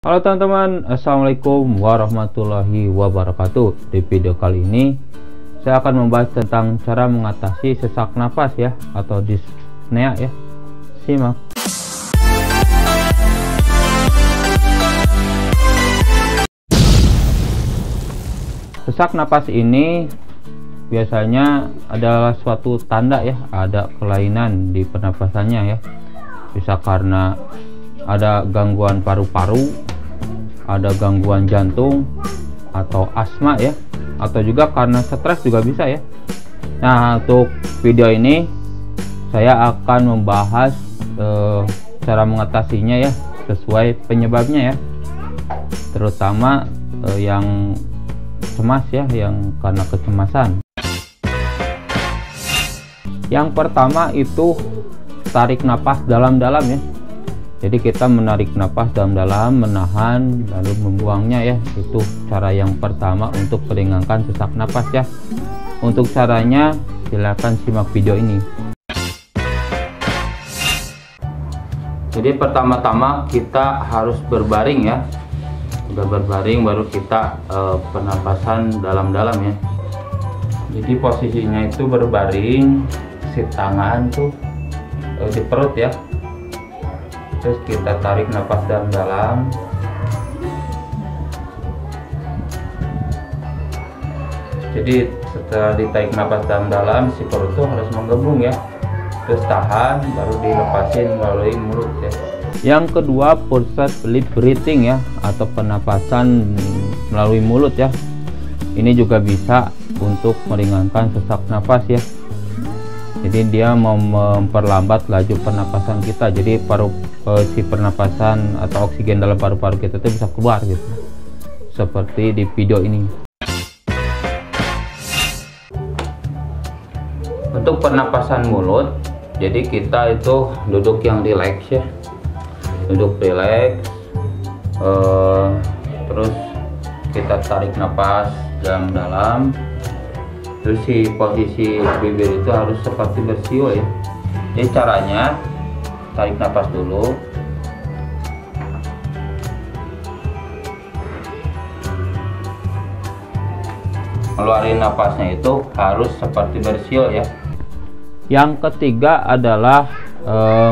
Halo teman-teman, assalamualaikum warahmatullahi wabarakatuh. Di video kali ini saya akan membahas tentang cara mengatasi sesak napas ya, atau dyspnea ya. Simak. Sesak napas ini biasanya adalah suatu tanda ya, ada kelainan di pernapasannya ya. Bisa karena ada gangguan paru-paru, ada gangguan jantung, atau asma ya, atau juga karena stres juga bisa ya. Nah, untuk video ini saya akan membahas cara mengatasinya ya, sesuai penyebabnya ya, terutama yang cemas ya, yang karena kecemasan. Yang pertama itu tarik napas dalam-dalam ya. Jadi kita menarik napas dalam-dalam, menahan, lalu membuangnya ya. Itu cara yang pertama untuk meringankan sesak napas ya. Untuk caranya silakan simak video ini. Jadi pertama-tama kita harus berbaring ya. Udah berbaring baru kita pernapasan dalam-dalam ya. Jadi posisinya itu berbaring, si tangan tuh di perut ya. Terus kita tarik napas dalam-dalam. Jadi setelah ditarik napas dalam-dalam, si perut tuh harus menggembung ya. Terus tahan, baru dilepasin melalui mulut ya. Yang kedua, forced lip breathing ya, atau pernapasan melalui mulut ya. Ini juga bisa untuk meringankan sesak napas ya. Jadi dia mau memperlambat laju pernapasan kita. Jadi si pernapasan atau oksigen dalam paru-paru kita itu bisa keluar gitu, seperti di video ini. Untuk pernapasan mulut, jadi kita itu duduk yang rileks ya, duduk rileks, terus kita tarik napas dalam-dalam. Terus si posisi bibir itu harus seperti bersiul ya. Jadi caranya tarik napas dulu, keluarin napasnya itu harus seperti bersiul ya. Yang ketiga adalah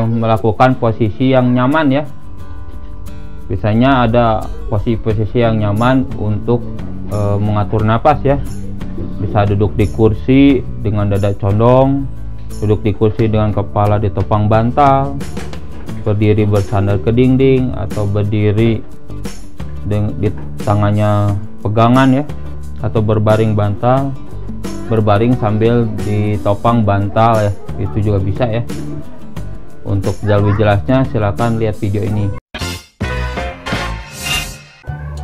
melakukan posisi yang nyaman ya. Biasanya ada posisi-posisi yang nyaman untuk mengatur napas ya. Bisa duduk di kursi dengan dada condong, duduk di kursi dengan kepala ditopang bantal, berdiri bersandar ke dinding, atau berdiri di tangannya pegangan ya, atau berbaring bantal, berbaring sambil ditopang bantal ya. Itu juga bisa ya. Untuk lebih jelasnya silakan lihat video ini.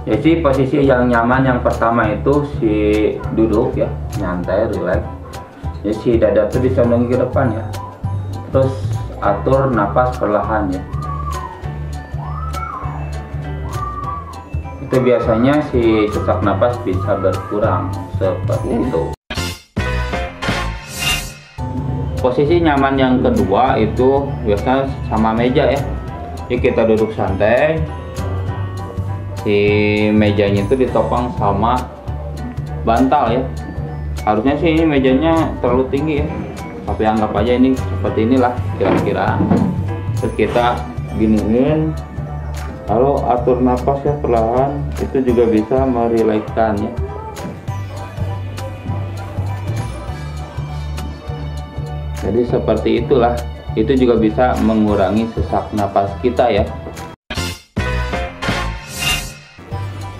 Jadi posisi yang nyaman yang pertama itu si duduk ya, nyantai, rileks. Jadi si dada tuh disondongi ke depan ya. Terus atur napas perlahan ya. Itu biasanya si sesak napas bisa berkurang seperti itu. Posisi nyaman yang kedua itu biasanya sama meja ya. Jadi kita duduk santai. Si mejanya itu ditopang sama bantal ya. Harusnya sih ini mejanya terlalu tinggi ya, tapi anggap aja ini seperti inilah kira-kira. Terus kita giniin, lalu atur napas ya perlahan. Itu juga bisa merilekskan ya. Jadi seperti itulah. Itu juga bisa mengurangi sesak napas kita ya.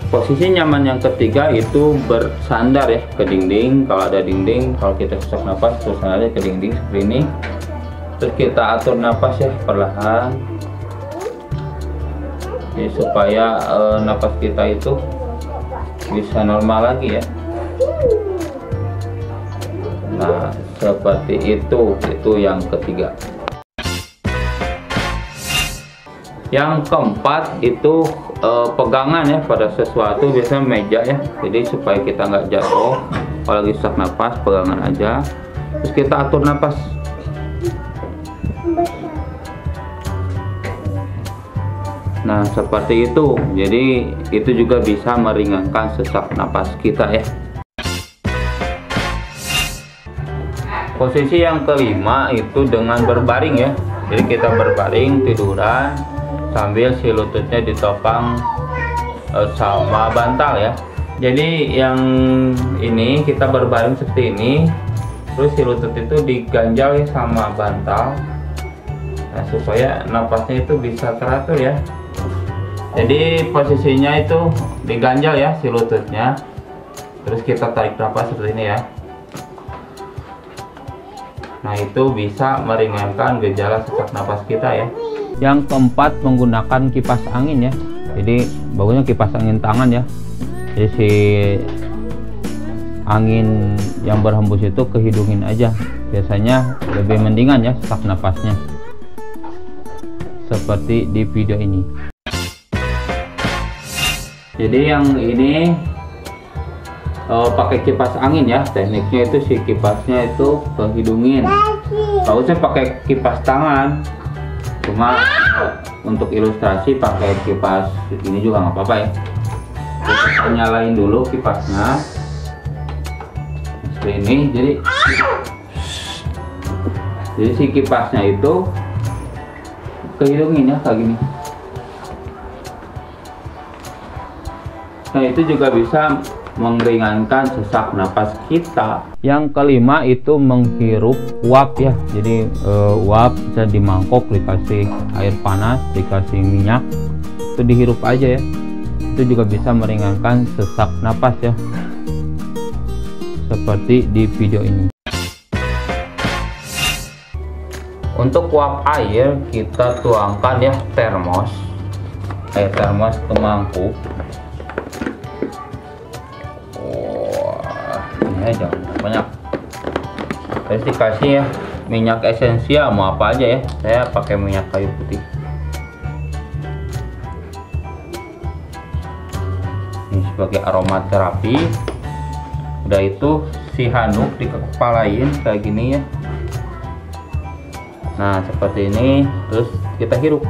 Posisi nyaman yang ketiga itu bersandar ya ke dinding. Kalau ada dinding, kalau kita sesak napas bersandar ke dinding seperti ini. Terus kita atur napas ya perlahan. Jadi supaya napas kita itu bisa normal lagi ya. Nah, seperti itu yang ketiga. Yang keempat itu pegangan ya pada sesuatu, biasanya meja ya. Jadi supaya kita nggak jatuh kalau lagi sesak napas, pegangan aja. Terus kita atur napas. Nah, seperti itu. Jadi itu juga bisa meringankan sesak napas kita ya. Posisi yang kelima itu dengan berbaring ya. Jadi kita berbaring tiduran sambil si lututnya ditopang sama bantal ya. Jadi yang ini kita berbaring seperti ini, terus si lutut itu diganjal ya sama bantal. Nah, supaya napasnya itu bisa teratur ya. Jadi posisinya itu diganjal ya si lututnya. Terus kita tarik napas seperti ini ya. Nah, itu bisa meringankan gejala sesak napas kita ya. Yang keempat, menggunakan kipas angin ya. Jadi bagusnya kipas angin tangan ya. Jadi si angin yang berhembus itu ke hidungin aja. Biasanya lebih mendingan ya sesak napasnya. Seperti di video ini. Jadi yang ini pakai kipas angin ya. Tekniknya itu si kipasnya itu kehidungin. Kalau saya pakai kipas tangan, cuma untuk ilustrasi pakai kipas ini juga nggak apa-apa ya. Kita nyalain dulu kipasnya seperti ini. Jadi si kipasnya itu kehidungin ya kayak gini. Nah, itu juga bisa meringankan sesak napas kita. Yang kelima itu menghirup uap ya. Jadi uap bisa di mangkok, dikasih air panas, dikasih minyak, itu dihirup aja ya. Itu juga bisa meringankan sesak napas ya, seperti di video ini. Untuk uap air kita tuangkan ya termos, air termos ke mangkuk. Jangan banyak. Terus dikasih ya minyak esensial, mau apa aja ya. Saya pakai minyak kayu putih. Ini sebagai aromaterapi. Udah itu si handuk dikepalain kayak gini ya. Nah, seperti ini. Terus kita hirup.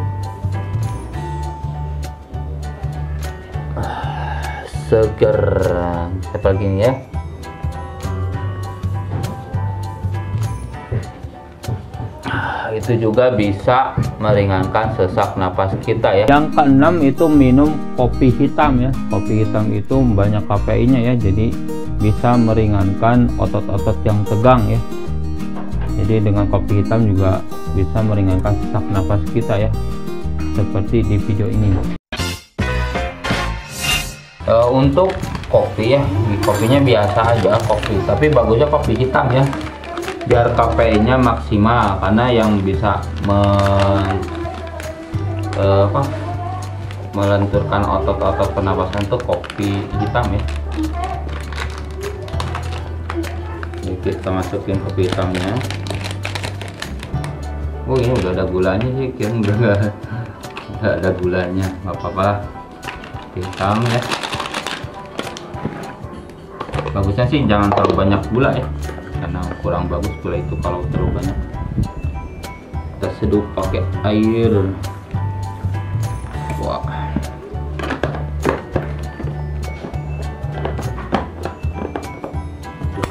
Seger seperti ini ya. Itu juga bisa meringankan sesak napas kita ya. Yang keenam itu minum kopi hitam ya. Kopi hitam itu banyak kafeinnya ya, jadi bisa meringankan otot-otot yang tegang ya. Jadi dengan kopi hitam juga bisa meringankan sesak napas kita ya, seperti di video ini. Untuk kopi ya, kopinya biasa aja kopi, tapi bagusnya kopi hitam ya, biar kafeinnya maksimal, karena yang bisa melenturkan otot-otot pernapasan tuh kopi hitam ya. Jadi kita masukin kopi hitamnya. Oh, ini udah ada gulanya sih, kira udah nggak ada gulanya, nggak apa-apa, hitam ya. Bagusnya sih jangan terlalu banyak gula ya, karena kurang bagus gula itu kalau terlalu banyak. Kita seduh pakai air. Wah,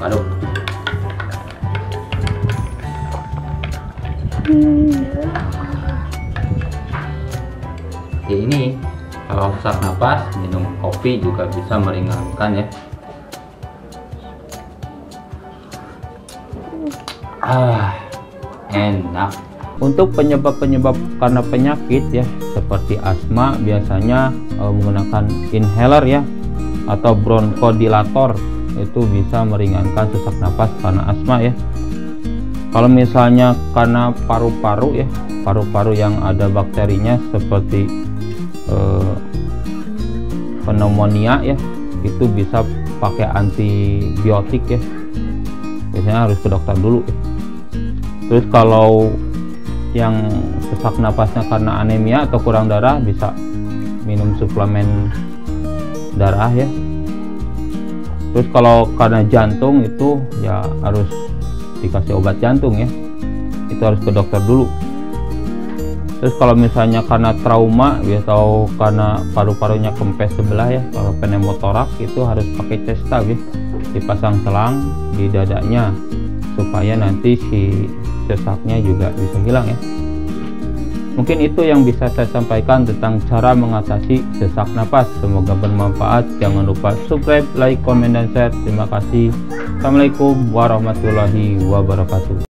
aduk. Ya, ini kalau sesak napas minum kopi juga bisa meringankan ya. Enak. Untuk penyebab-penyebab karena penyakit ya, seperti asma biasanya menggunakan inhaler ya, atau bronchodilator, itu bisa meringankan sesak napas karena asma ya. Kalau misalnya karena paru-paru ya, paru-paru yang ada bakterinya seperti pneumonia ya, itu bisa pakai antibiotik ya. Biasanya harus ke dokter dulu ya. Terus kalau yang sesak napasnya karena anemia atau kurang darah, bisa minum suplemen darah ya. Terus kalau karena jantung itu ya harus dikasih obat jantung ya, itu harus ke dokter dulu. Terus kalau misalnya karena trauma ya, atau karena paru-parunya kempes sebelah ya, kalau pneumotorak itu harus pakai chest tube ya, dipasang selang di dadanya supaya nanti si sesaknya juga bisa hilang ya. Mungkin itu yang bisa saya sampaikan tentang cara mengatasi sesak napas. Semoga bermanfaat. Jangan lupa subscribe, like, komen, dan share. Terima kasih. Assalamualaikum warahmatullahi wabarakatuh.